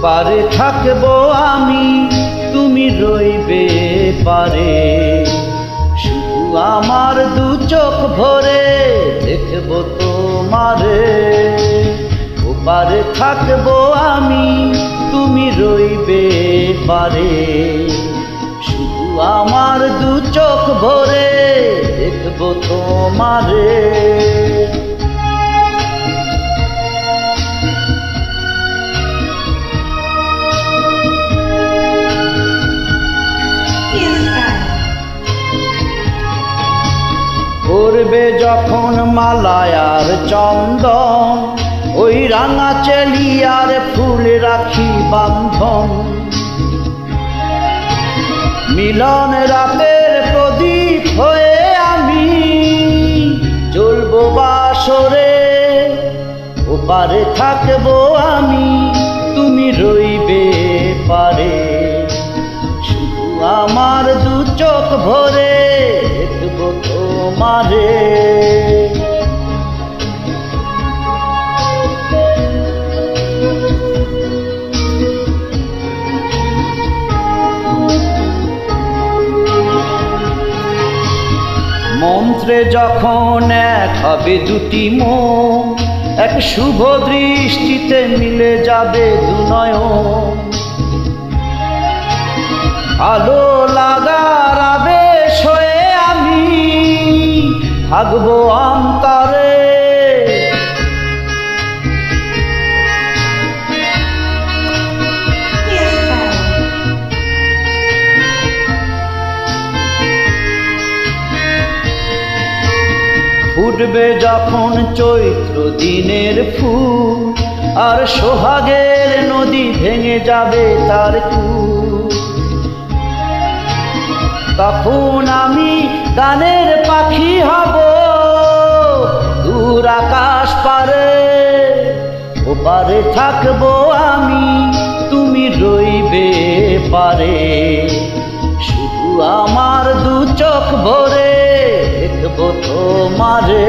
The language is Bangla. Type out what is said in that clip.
ওপারে থাকবো আমি, তুমি রইবে পারে। শুধু আমার দু চোখ ভরে দেখবো তোমারে। ওপারে থাকবো আমি, তুমি রইবে পারে। শুধু আমার দু চোখ ভরে দেখবো তোমারে। করবে যখন মালায়ার চন্দন, ওই রাঙা চেলিয়ার ফুল রাখি বান্ধন। মিলন রাতের প্রদীপ হয়ে আমি জ্বলবো বাসরে। ওপারে থাকবো আমি, তুমি রইবে পারে। শুধু আমার দু চোখ ভরে দেখবো তোমারে। মন্ত্রে যখন এক হবে দুটি মন, এক শুভ দৃষ্টিতে মিলে যাবে দু নয়ন। ভালো লাগার আবেশ হয়ে আমি থাকবো অন্তরে। ফুটবে যখন চৈত্র দিনের ফুল, আর সোহাগের নদী ভেঙে যাবে তার কূল। তখন আমি গানের পাখি হব দূর আকাশ পারে। ওপারে থাকবো আমি, তুমি রইবে পারে। শুধু আমার দু চোখ ভরে দেখবো তোমারে।